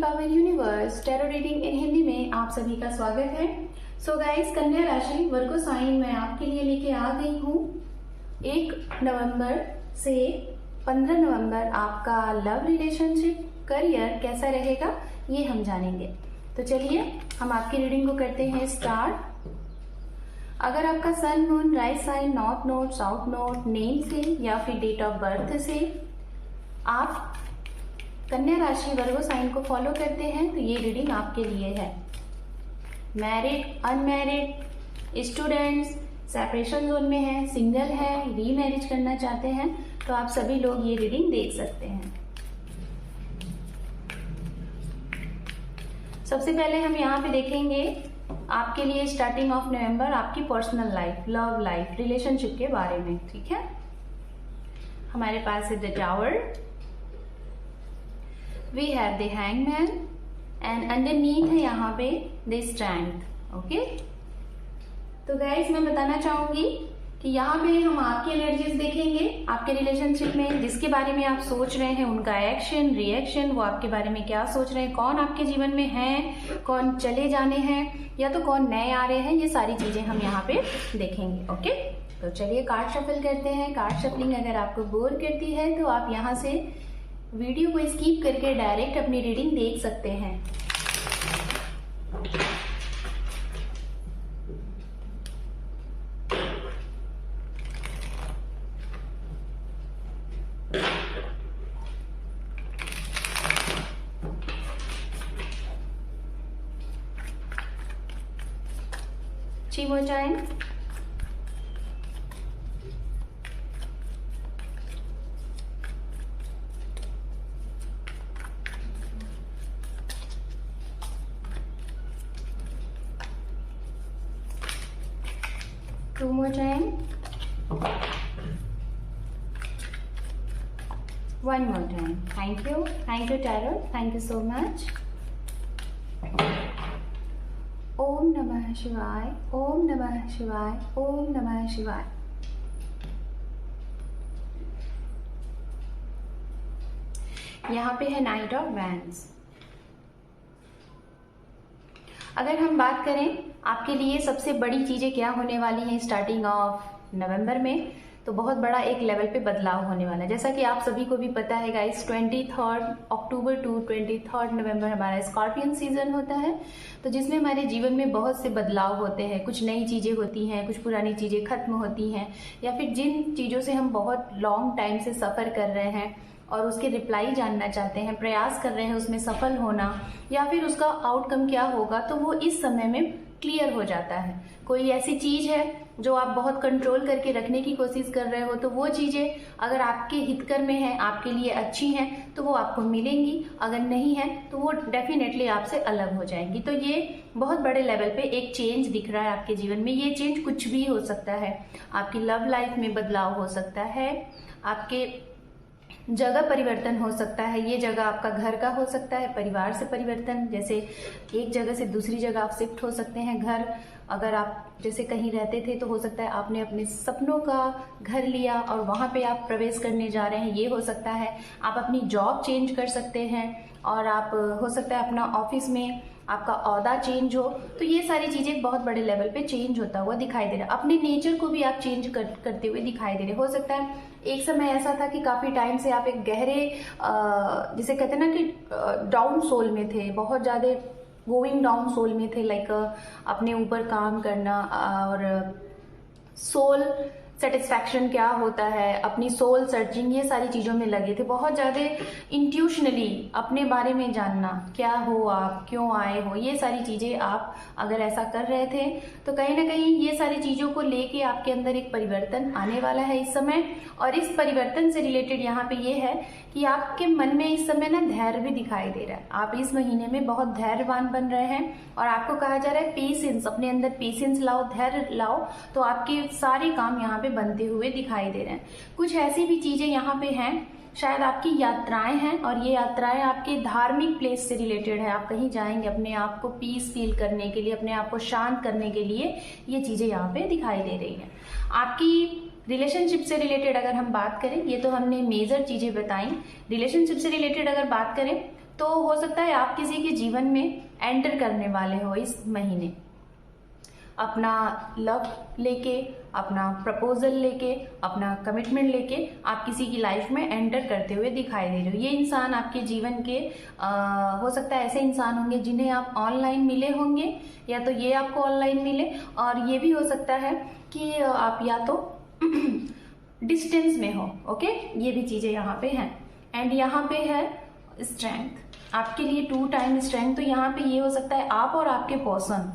Power universe tarot reading in Hindi में आप सभी का स्वागत है। सो गाइस, कन्या राशि वर्गो साइन में आपके लिए लेके आ गई हूँ। 1 नवंबर से 15 नवंबर आपका लव रिलेशनशिप करियर कैसा रहेगा ये हम जानेंगे। तो चलिए हम आपकी रीडिंग को करते हैं स्टार्ट। अगर आपका sun moon right sign north node south node name से या फिर डेट ऑफ बर्थ से आप कन्या राशि वर्गो साइन को फॉलो करते हैं तो ये रीडिंग आपके लिए है। Married, unmarried, students, separation zone में है, सिंगल है, रीमैरिज करना चाहते हैं तो आप सभी लोग ये रीडिंग देख सकते हैं। सबसे पहले हम यहाँ पे देखेंगे आपके लिए स्टार्टिंग ऑफ नवंबर आपकी personal life, love life, relationship के बारे में। ठीक है, हमारे पास है the tower, we have the hangman and underneath है यहाँ पे द स्ट्रेंथ। ओके, तो गाइस मैं बताना चाहूंगी कि यहाँ पे हम आपकी एनर्जीज देखेंगे आपके रिलेशनशिप में, जिसके बारे में आप सोच रहे हैं उनका एक्शन रिएक्शन, वो आपके बारे में क्या सोच रहे हैं, कौन आपके जीवन में है, कौन चले जाने हैं या तो कौन नए आ रहे हैं, ये सारी चीजें हम यहाँ पे देखेंगे। ओके, तो चलिए कार्ड शफल करते हैं। कार्ड शफलिंग अगर आपको बोर करती है तो आप यहाँ से वीडियो को स्किप करके डायरेक्ट अपनी रीडिंग देख सकते हैं। Two more time. Two more time. One more time. Thank you Tarot, thank you so much. ओम नमः शिवाय, ओम नमः शिवाय, ओम नमः शिवाय। यहाँ पे है नाइट ऑफ वैंड्स। अगर हम बात करें आपके लिए सबसे बड़ी चीजें क्या होने वाली हैं स्टार्टिंग ऑफ नवंबर में, तो बहुत बड़ा एक लेवल पे बदलाव होने वाला है। जैसा कि आप सभी को भी पता है गाइस, 23 अक्टूबर टू 23 नवंबर हमारा स्कॉर्पियन सीजन होता है, तो जिसमें हमारे जीवन में बहुत से बदलाव होते हैं। कुछ नई चीजें होती हैं, कुछ पुरानी चीजें खत्म होती हैं, या फिर जिन चीजों से हम बहुत लॉन्ग टाइम से सफर कर रहे हैं और उसके रिप्लाई जानना चाहते हैं, प्रयास कर रहे हैं उसमें सफल होना, या फिर उसका आउटकम क्या होगा, तो वो इस समय में क्लियर हो जाता है। कोई ऐसी चीज है जो आप बहुत कंट्रोल करके रखने की कोशिश कर रहे हो, तो वो चीजें अगर आपके हितकर में है, आपके लिए अच्छी हैं, तो वो आपको मिलेंगी। अगर नहीं है तो वो डेफिनेटली आपसे अलग हो जाएंगी। तो ये बहुत बड़े लेवल पे एक चेंज दिख रहा है आपके जीवन में। ये चेंज कुछ भी हो सकता है, आपकी लव लाइफ में बदलाव हो सकता है, आपके जगह परिवर्तन हो सकता है। ये जगह आपका घर का हो सकता है, परिवार से परिवर्तन, जैसे एक जगह से दूसरी जगह आप शिफ्ट हो सकते हैं। घर अगर आप जैसे कहीं रहते थे तो हो सकता है आपने अपने सपनों का घर लिया और वहां पे आप प्रवेश करने जा रहे हैं, ये हो सकता है। आप अपनी जॉब चेंज कर सकते हैं और आप हो सकता है अपना ऑफिस में आपका ओहदा चेंज हो। तो ये सारी चीजें बहुत बड़े लेवल पे चेंज होता हुआ दिखाई दे रहा है। अपने नेचर को भी आप चेंज करते हुए दिखाई दे रहे। हो सकता है एक समय ऐसा था कि काफी टाइम से आप एक गहरे जिसे कहते हैं ना कि डाउन सोल में थे, बहुत ज्यादा गोइंग डाउन सोल में थे, लाइक अपने ऊपर काम करना और सोल सेटिस्फैक्शन क्या होता है, अपनी सोल सर्चिंग, ये सारी चीजों में लगे थे। बहुत ज्यादा इंट्यूशनली अपने बारे में जानना, क्या हो आप, क्यों आए हो, ये सारी चीजें आप अगर ऐसा कर रहे थे तो कहीं ना कहीं ये सारी चीजों को लेके आपके अंदर एक परिवर्तन आने वाला है इस समय। और इस परिवर्तन से रिलेटेड यहाँ पे ये है कि आपके मन में इस समय ना धैर्य भी दिखाई दे रहा है। आप इस महीने में बहुत धैर्यवान बन रहे हैं और आपको कहा जा रहा है पेशेंस, अपने अंदर पेशेंस लाओ, धैर्य लाओ, तो आपके सारे काम यहाँ पे बनते हुए दिखाई दे रहे हैं। कुछ ऐसी भी चीजें यहाँ पे हैं, शायद आपकी यात्राएं हैं और ये यात्राएं आपके धार्मिक प्लेस से रिलेटेड है। आप कहीं जाएंगे अपने आप को पीस फील करने के लिए, अपने आप को शांत करने के लिए, ये चीजें यहाँ पे दिखाई दे रही है। आपकी रिलेशनशिप से रिलेटेड अगर हम बात करें, ये तो हमने मेजर चीजें बताई। रिलेशनशिप से रिलेटेड अगर बात करें तो हो सकता है आप किसी के जीवन में एंटर करने वाले हो इस महीने, अपना लव लेके, अपना प्रपोजल लेके, अपना कमिटमेंट लेके आप किसी की लाइफ में एंटर करते हुए दिखाई दे रहे हो। ये इंसान आपके जीवन के हो सकता है ऐसे इंसान होंगे जिन्हें आप ऑनलाइन मिले होंगे, या तो ये आपको ऑनलाइन मिले, और ये भी हो सकता है कि आप या तो डिस्टेंस में हो। ओके, ये भी चीजें यहाँ पे हैं। एंड यहाँ पे है स्ट्रेंथ, आपके लिए 2 टाइम स्ट्रेंथ। तो यहाँ पे ये हो सकता है आप और आपके पर्सन,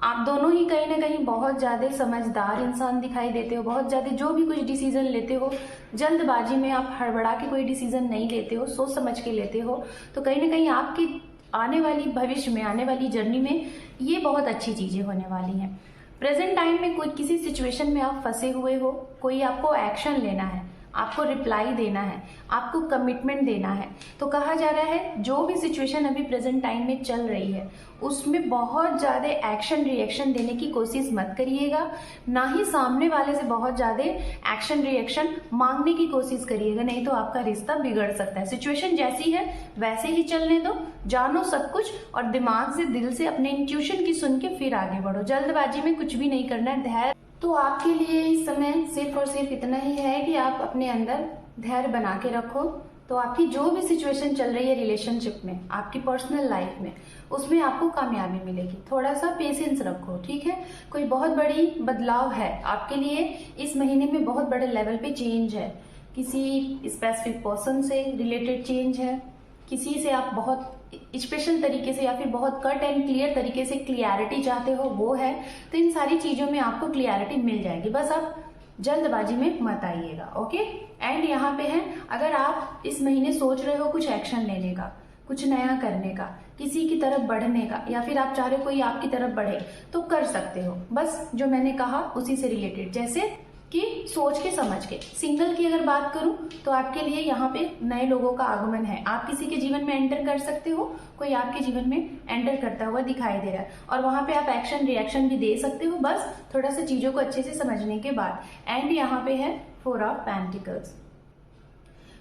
आप दोनों ही कहीं ना कहीं बहुत ज्यादा समझदार इंसान दिखाई देते हो। बहुत ज्यादा जो भी कुछ डिसीजन लेते हो, जल्दबाजी में आप हड़बड़ा के कोई डिसीजन नहीं लेते हो, सोच समझ के लेते हो। तो कहीं ना कहीं आपकी आने वाली भविष्य में, आने वाली जर्नी में ये बहुत अच्छी चीजें होने वाली हैं। प्रेजेंट टाइम में कोई किसी सिचुएशन में आप फंसे हुए हो, कोई आपको एक्शन लेना है, आपको रिप्लाई देना है, आपको कमिटमेंट देना है। तो कहा जा रहा है जो भी सिचुएशन अभी प्रेजेंट टाइम में चल रही है उसमें बहुत ज्यादा एक्शन रिएक्शन देने की कोशिश मत करिएगा, ना ही सामने वाले से बहुत ज्यादा एक्शन रिएक्शन मांगने की कोशिश करिएगा, नहीं तो आपका रिश्ता बिगड़ सकता है। सिचुएशन जैसी है वैसे ही चलने दो, जानो सब कुछ, और दिमाग से, दिल से, अपने इंट्यूशन की सुन के फिर आगे बढ़ो। जल्दबाजी में कुछ भी नहीं करना है। धैर्य तो आपके लिए इस समय सिर्फ और सिर्फ इतना ही है कि आप अपने अंदर धैर्य बना के रखो। तो आपकी जो भी सिचुएशन चल रही है रिलेशनशिप में, आपकी पर्सनल लाइफ में, उसमें आपको कामयाबी मिलेगी। थोड़ा सा पेशेंस रखो, ठीक है। कोई बहुत बड़ी बदलाव है आपके लिए इस महीने में, बहुत बड़े लेवल पे चेंज है, किसी स्पेसिफिक पर्सन से रिलेटेड चेंज है, किसी से आप बहुत स्पेशल तरीके से या फिर बहुत कट एंड क्लियर तरीके से क्लियरिटी चाहते हो, वो है। तो इन सारी चीजों में आपको क्लियरिटी मिल जाएगी, बस आप जल्दबाजी में मत आइएगा। ओके, एंड यहाँ पे है, अगर आप इस महीने सोच रहे हो कुछ एक्शन लेने का, कुछ नया करने का, किसी की तरफ बढ़ने का, या फिर आप चाह रहे हो कोई आपकी तरफ बढ़े, तो कर सकते हो। बस जो मैंने कहा उसी से रिलेटेड, जैसे कि सोच के समझ के। सिंगल की अगर बात करूं तो आपके लिए यहाँ पे नए लोगों का आगमन है, आप किसी के जीवन में एंटर कर सकते हो, कोई आपके जीवन में एंटर करता हुआ दिखाई दे रहा है, और वहां पे आप एक्शन रिएक्शन भी दे सकते हो, बस थोड़ा सा चीजों को अच्छे से समझने के बाद। एंड यहाँ पे है 4 ऑफ पेंटिकल्स।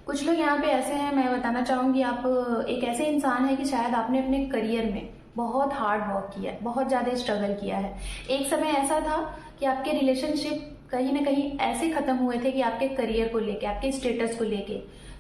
कुछ लोग यहाँ पे ऐसे हैं, मैं बताना चाहूंगी, आप एक ऐसे इंसान है कि शायद आपने अपने करियर में बहुत हार्ड वर्क किया है, बहुत ज्यादा स्ट्रगल किया है। एक समय ऐसा था कि आपके रिलेशनशिप कहीं ना कहीं ऐसे खत्म हुए थे कि आपके करियर को लेके, आपके स्टेटस को लेके।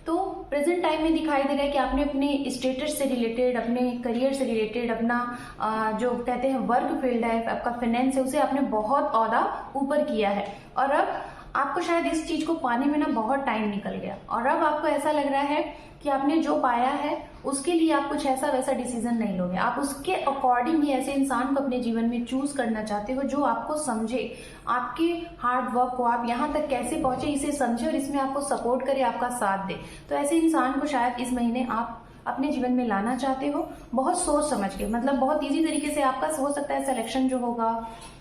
तो प्रेजेंट टाइम में दिखाई दे रहा है कि आपने अपने स्टेटस से रिलेटेड, अपने करियर से रिलेटेड, अपना जो कहते हैं वर्क फील्ड है, आपका फाइनेंस है, उसे आपने बहुत औदा ऊपर किया है। और अब आपको शायद इस चीज को पाने में ना बहुत टाइम निकल गया, और अब आपको ऐसा लग रहा है कि आपने जो पाया है उसके लिए आप कुछ ऐसा वैसा डिसीजन नहीं लोगे। आप उसके अकॉर्डिंग ही ऐसे इंसान को अपने जीवन में चूज करना चाहते हो जो आपको समझे, आपके हार्ड वर्क को, आप यहाँ तक कैसे पहुंचे इसे समझे और इसमें आपको सपोर्ट करे, आपका साथ दे। तो ऐसे इंसान को शायद इस महीने आप अपने जीवन में लाना चाहते हो, बहुत सोच समझ के। मतलब बहुत इजी तरीके से आपका हो सकता है सिलेक्शन जो होगा,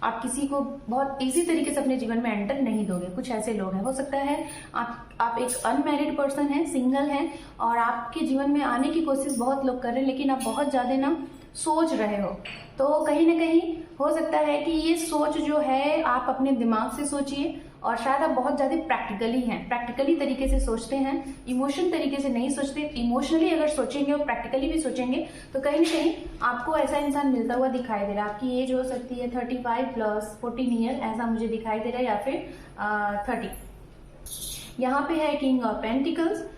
आप किसी को बहुत इजी तरीके से अपने जीवन में एंटर नहीं दोगे। कुछ ऐसे लोग हैं, हो सकता है आप एक अनमैरिड पर्सन हैं, सिंगल हैं, और आपके जीवन में आने की कोशिश बहुत लोग कर रहे हैं, लेकिन आप बहुत ज्यादा ना सोच रहे हो। तो कहीं ना कहीं हो सकता है कि ये सोच जो है आप अपने दिमाग से सोचिए, और शायद आप बहुत ज्यादा प्रैक्टिकली हैं, प्रैक्टिकली तरीके से सोचते हैं, इमोशन तरीके से नहीं सोचते। इमोशनली अगर सोचेंगे और प्रैक्टिकली भी सोचेंगे तो कहीं ना कहीं आपको ऐसा इंसान मिलता हुआ दिखाई दे रहा है। आपकी एज हो सकती है 35 प्लस 14 ईयर, ऐसा मुझे दिखाई दे रहा है, या फिर 30। यहाँ पे है किंग ऑफ पेंटिकल्स।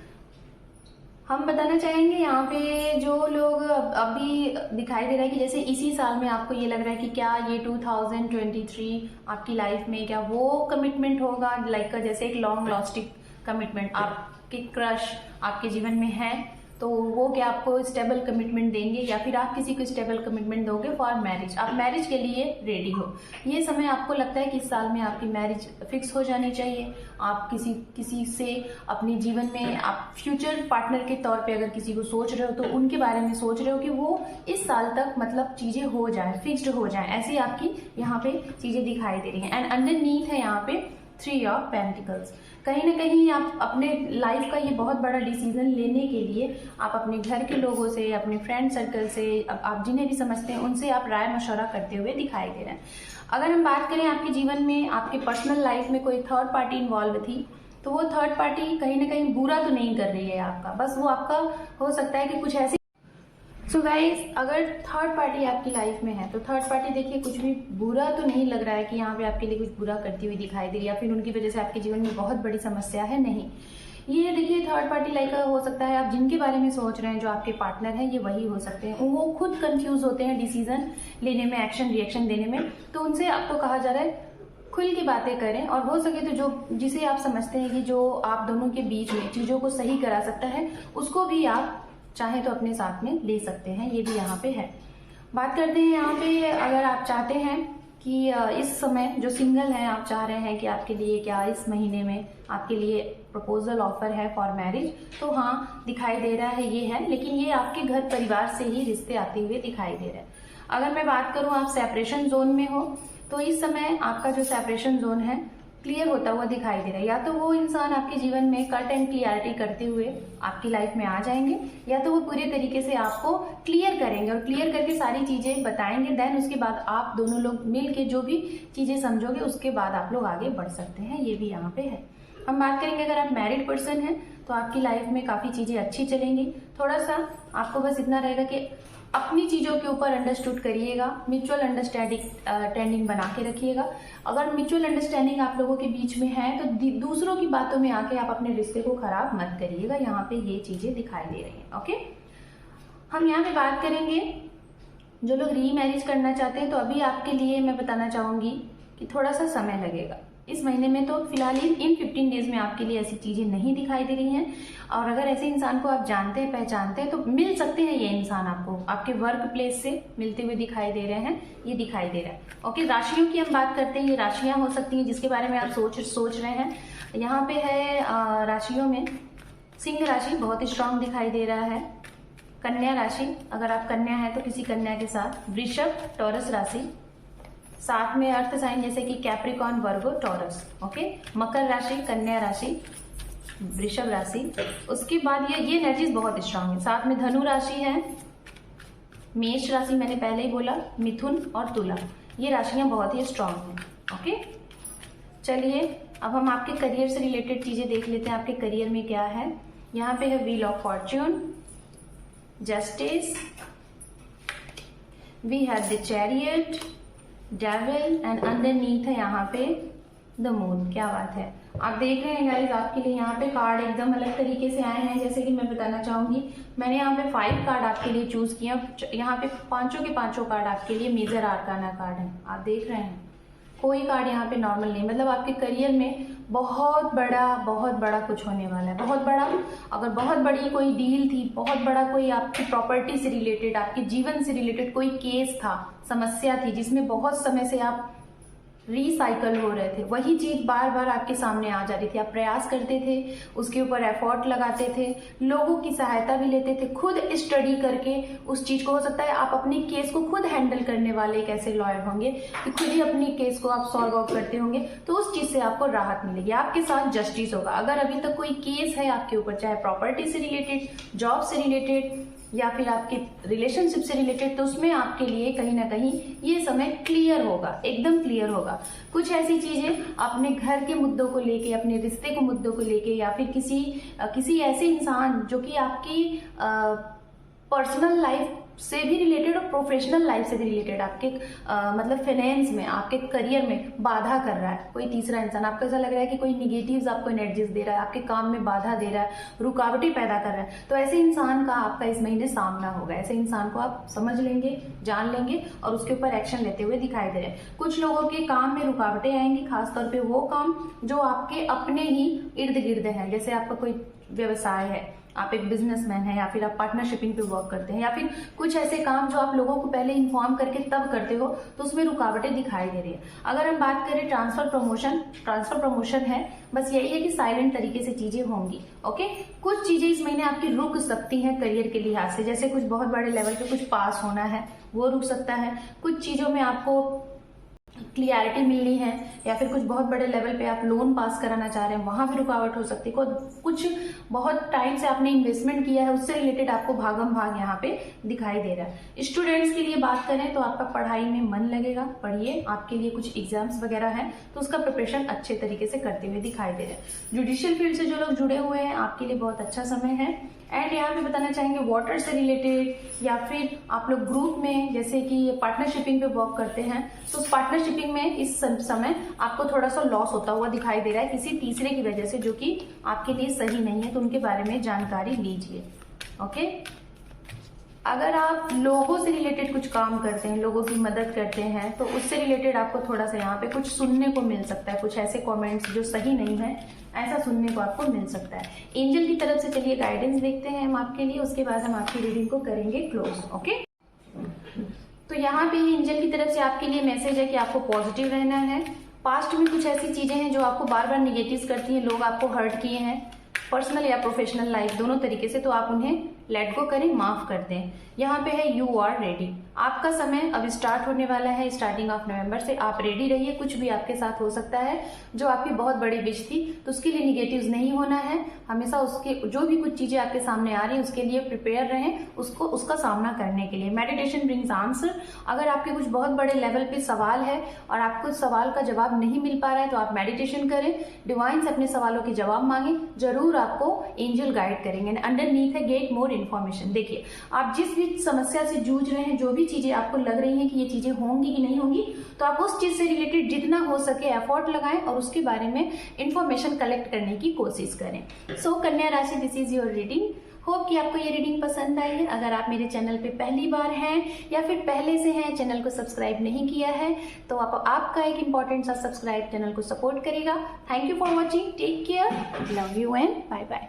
हम बताना चाहेंगे यहाँ पे जो लोग अभी दिखाई दे रहा है कि जैसे इसी साल में आपको ये लग रहा है कि क्या ये 2023 आपकी लाइफ में क्या वो कमिटमेंट होगा, लाइक जैसे एक लॉन्ग लास्टिंग कमिटमेंट, आपके क्रश आपके जीवन में है, तो वो क्या आपको स्टेबल कमिटमेंट देंगे, या फिर आप किसी को स्टेबल कमिटमेंट दोगे फॉर मैरिज, आप मैरिज के लिए रेडी हो। ये समय आपको लगता है कि इस साल में आपकी मैरिज फिक्स हो जानी चाहिए। आप किसी से अपने जीवन में आप फ्यूचर पार्टनर के तौर पे अगर किसी को सोच रहे हो तो उनके बारे में सोच रहे हो कि वो इस साल तक मतलब चीजें हो जाए, फिक्स्ड हो जाए, ऐसी आपकी यहाँ पे चीजें दिखाई दे रही हैं। एंड अंडरनीथ है यहाँ पे 3 ऑफ पेंटिकल्स। कहीं ना कहीं आप अपने लाइफ का ये बहुत बड़ा डिसीजन लेने के लिए आप अपने घर के लोगों से, अपने फ्रेंड सर्कल से, आप जिन्हें भी समझते हैं उनसे आप राय मशवरा करते हुए दिखाई दे रहे हैं। अगर हम बात करें आपके जीवन में, आपके पर्सनल लाइफ में कोई थर्ड पार्टी इन्वॉल्व थी, तो वो थर्ड पार्टी कहीं ना कहीं बुरा तो नहीं कर रही है आपका, बस वो आपका हो सकता है कि कुछ ऐसी सो गाइस, अगर थर्ड पार्टी आपकी लाइफ में है तो थर्ड पार्टी देखिए कुछ भी बुरा तो नहीं लग रहा है कि यहाँ पे आपके लिए कुछ बुरा करती हुई दिखाई दे रही है या फिर उनकी वजह से आपके जीवन में बहुत बड़ी समस्या है, नहीं। ये देखिए थर्ड पार्टी लाइक हो सकता है आप जिनके बारे में सोच रहे हैं जो आपके पार्टनर हैं ये वही हो सकते हैं। वो खुद कंफ्यूज होते हैं डिसीजन लेने में, एक्शन रिएक्शन देने में, तो उनसे आपको कहा जा रहा है खुल की बातें करें और हो सके तो जो जिसे आप समझते हैं कि जो आप दोनों के बीच में चीजों को सही करा सकता है उसको भी आप चाहे तो अपने साथ में ले सकते हैं, ये भी यहाँ पे है। बात करते हैं यहाँ पे, अगर आप चाहते हैं कि इस समय जो सिंगल हैं आप चाह रहे हैं कि आपके लिए क्या इस महीने में आपके लिए प्रपोजल ऑफर है फॉर मैरिज, तो हाँ दिखाई दे रहा है, ये है, लेकिन ये आपके घर परिवार से ही रिश्ते आते हुए दिखाई दे रहे हैं। अगर मैं बात करूँ आप सेपरेशन जोन में हो तो इस समय आपका जो सेपरेशन जोन है क्लियर होता हुआ दिखाई दे रहा है। या तो वो इंसान आपके जीवन में कट एंड क्लियरिटी करते हुए आपकी लाइफ में आ जाएंगे या तो वो पूरे तरीके से आपको क्लियर करेंगे और क्लियर करके सारी चीजें बताएंगे। देन उसके बाद आप दोनों लोग मिल के जो भी चीजें समझोगे उसके बाद आप लोग आगे बढ़ सकते हैं, ये भी यहाँ पे है। हम बात करेंगे अगर आप मैरिड पर्सन हैं तो आपकी लाइफ में काफी चीजें अच्छी चलेंगी। थोड़ा सा आपको बस इतना रहेगा कि अपनी चीजों के ऊपर अंडरस्टूड करिएगा, म्यूचुअल अंडरस्टैंडिंग बना के रखिएगा। अगर म्यूचुअल अंडरस्टैंडिंग आप लोगों के बीच में है तो दूसरों की बातों में आके आप अपने रिश्ते को खराब मत करिएगा, यहाँ पे ये चीजें दिखाई दे रही हैं। ओके, हम यहाँ पे बात करेंगे जो लोग रीमैरिज करना चाहते हैं तो अभी आपके लिए मैं बताना चाहूंगी कि थोड़ा सा समय लगेगा इस महीने में। तो फिलहाल इन 15 डेज में आपके लिए ऐसी चीजें नहीं दिखाई दे रही हैं। और अगर ऐसे इंसान को आप जानते हैं, पहचानते हैं तो मिल सकते हैं, ये इंसान आपको आपके वर्क प्लेस से मिलते हुए दिखाई दे रहे हैं, ये दिखाई दे रहा है। ओके, राशियों की हम बात करते हैं, ये राशियां हो सकती हैं जिसके बारे में आप सोच रहे हैं। यहाँ पे है राशियों में सिंह राशि बहुत स्ट्रांग दिखाई दे रहा है। कन्या राशि, अगर आप कन्या है तो किसी कन्या के साथ। वृषभ, टॉरस राशि, साथ में अर्थ साइन जैसे कि कैप्रिकॉन, वर्गो, टॉरस। ओके, मकर राशि, कन्या राशि, वृषभ राशि। उसके बाद ये एनर्जीज बहुत स्ट्रांग है। साथ में धनु राशि है, मेष राशि मैंने पहले ही बोला, मिथुन और तुला, ये राशियां बहुत ही स्ट्रांग हैं। ओके, चलिए अब हम आपके करियर से रिलेटेड चीजें देख लेते हैं। आपके करियर में क्या है। यहाँ पे है wheel of fortune, justice, we have the chariot, devil and underneath है यहाँ पे द मून। क्या बात है, आप देख रहे हैं गाइस आपके लिए यहाँ पे कार्ड एकदम अलग तरीके से आए हैं। जैसे कि मैं बताना चाहूंगी, मैंने यहाँ पे 5 कार्ड आपके लिए चूज किया। यहाँ पे पांचों के पांचों कार्ड आपके लिए मेजर आर्काना कार्ड है, आप देख रहे हैं। कोई कार्ड यहाँ पे नॉर्मल नहीं, मतलब आपके करियर में बहुत बड़ा कुछ होने वाला है, बहुत बड़ा। अगर बहुत बड़ी कोई डील थी, बहुत बड़ा कोई आपकी प्रॉपर्टी से रिलेटेड, आपके जीवन से रिलेटेड कोई केस था, समस्या थी जिसमें बहुत समय से आप रिसाइकल हो रहे थे, वही चीज बार बार आपके सामने आ जा रही थी। आप प्रयास करते थे, उसके ऊपर एफर्ट लगाते थे, लोगों की सहायता भी लेते थे, खुद स्टडी करके उस चीज को, हो सकता है आप अपनी केस को खुद हैंडल करने वाले एक ऐसे लॉयर होंगे कि खुद ही अपनी केस को आप सॉल्व आउट करते होंगे, तो उस चीज से आपको राहत मिलेगी, आपके साथ जस्टिस होगा। अगर अभी तक कोई केस है आपके ऊपर, चाहे प्रॉपर्टी से रिलेटेड, जॉब से रिलेटेड या फिर आपके रिलेशनशिप से रिलेटेड, तो उसमें आपके लिए कहीं ना कहीं ये समय क्लियर होगा, एकदम क्लियर होगा। कुछ ऐसी चीजें अपने घर के मुद्दों को लेके, अपने रिश्ते को मुद्दों को लेके, या फिर किसी ऐसे इंसान जो कि आपकी पर्सनल लाइफ से भी रिलेटेड और प्रोफेशनल लाइफ से भी रिलेटेड, आपके मतलब फाइनेंस में, आपके करियर में बाधा कर रहा है कोई तीसरा इंसान। आपको ऐसा लग रहा है कि कोई निगेटिव्स आपको एनर्जीज दे रहा है, आपके काम में बाधा दे रहा है, रुकावटें पैदा कर रहा है, तो ऐसे इंसान का आपका इस महीने सामना होगा। ऐसे इंसान को आप समझ लेंगे, जान लेंगे और उसके ऊपर एक्शन लेते हुए दिखाई दे रहे हैं। कुछ लोगों के काम में रुकावटें आएंगी, खासतौर पे वो काम जो आपके अपने ही इर्द गिर्द है। जैसे आपका कोई व्यवसाय है, आप एक बिजनेसमैन है, या फिर आप पार्टनरशिपिंग पे वर्क करते हैं, या फिर कुछ ऐसे काम जो आप लोगों को पहले इन्फॉर्म करके तब करते हो, तो उसमें रुकावटें दिखाई दे रही है। अगर हम बात करें ट्रांसफर प्रमोशन है, बस यही है कि साइलेंट तरीके से चीजें होंगी। ओके, कुछ चीजें इस महीने आपकी रुक सकती हैं करियर के लिहाज से, जैसे कुछ बहुत बड़े लेवल पे कुछ पास होना है वो रुक सकता है, कुछ चीजों में आपको क्लियरिटी मिलनी है, या फिर कुछ बहुत बड़े लेवल पे आप लोन पास कराना चाह रहे हैं, वहां भी रुकावट हो सकती है। कुछ बहुत टाइम से आपने इन्वेस्टमेंट किया है, उससे रिलेटेड आपको भागम भाग यहाँ पे दिखाई दे रहा है। स्टूडेंट्स के लिए बात करें तो आपका पढ़ाई में मन लगेगा, पढ़िए, आपके लिए कुछ एग्जाम्स वगैरह है तो उसका प्रिपरेशन अच्छे तरीके से करते हुए दिखाई दे रहा है। जुडिशियल फील्ड से जो लोग जुड़े हुए हैं आपके लिए बहुत अच्छा समय है। एंड यहाँ पे बताना चाहेंगे वाटर से रिलेटेड, या फिर आप लोग ग्रुप में जैसे कि पार्टनरशिपिंग पे वर्क करते हैं, तो उस पार्टनरशिपिंग में इस समय आपको थोड़ा सा लॉस होता हुआ दिखाई दे रहा है किसी तीसरे की वजह से, जो कि आपके लिए सही नहीं है, तो उनके बारे में जानकारी लीजिए। ओके, अगर आप लोगों से रिलेटेड कुछ काम करते हैं, लोगों की मदद करते हैं, तो उससे रिलेटेड आपको थोड़ा सा यहाँ पे कुछ सुनने को मिल सकता है, कुछ ऐसे कमेंट्स जो सही नहीं है ऐसा सुनने को आपको मिल सकता है। एंजल की तरफ से चलिए गाइडेंस देखते हैं हम आपके लिए, उसके बाद हम आपकी रीडिंग को करेंगे क्लोज। ओके, तो यहाँ पे एंजल की तरफ से आपके लिए मैसेज है कि आपको पॉजिटिव रहना है। पास्ट में कुछ ऐसी चीजें हैं जो आपको बार बार निगेटिव करती हैं, लोग आपको हर्ट किए हैं पर्सनल या प्रोफेशनल लाइफ दोनों तरीके से, तो आप उन्हें लेट गो करें, माफ कर दें। यहाँ पे है यू आर रेडी, आपका समय अब स्टार्ट होने वाला है। स्टार्टिंग ऑफ नवंबर से आप रेडी रहिए, कुछ भी आपके साथ हो सकता है जो आपकी बहुत बड़ी विश थी, तो उसके लिए निगेटिव्स नहीं होना है। हमेशा उसके जो भी कुछ चीजें आपके सामने आ रही है उसके लिए प्रिपेयर रहें, उसका सामना करने के लिए। मेडिटेशन ब्रिंग्स आंसर, अगर आपके कुछ बहुत बड़े लेवल पे सवाल है और आपको सवाल का जवाब नहीं मिल पा रहा है, तो आप मेडिटेशन करें, डिवाइन से अपने सवालों के जवाब मांगे, जरूर आपको एंजल गाइड करेंगे। अंडरनीथ है गेट मोर इन्फॉर्मेशन। देखिए, आप जिस भी समस्या से जूझ रहे हैं, जो भी चीजें आपको लग रही हैं कि ये चीजें होंगी कि नहीं होंगी, तो आप उस चीज से रिलेटेड जितना हो सके एफर्ट लगाएं और उसके बारे में इंफॉर्मेशन कलेक्ट करने की कोशिश करें। सो कन्या राशि, this is your reading. Hope कि आपको ये रीडिंग पसंद आई है। अगर आप मेरे चैनल पे पहली बार हैं या फिर पहले से हैं, चैनल को सब्सक्राइब नहीं किया है, तो आपका एक इंपॉर्टेंट सा सब्सक्राइब चैनल को सपोर्ट करेगा। Thank you for watching, take care, love you and bye bye.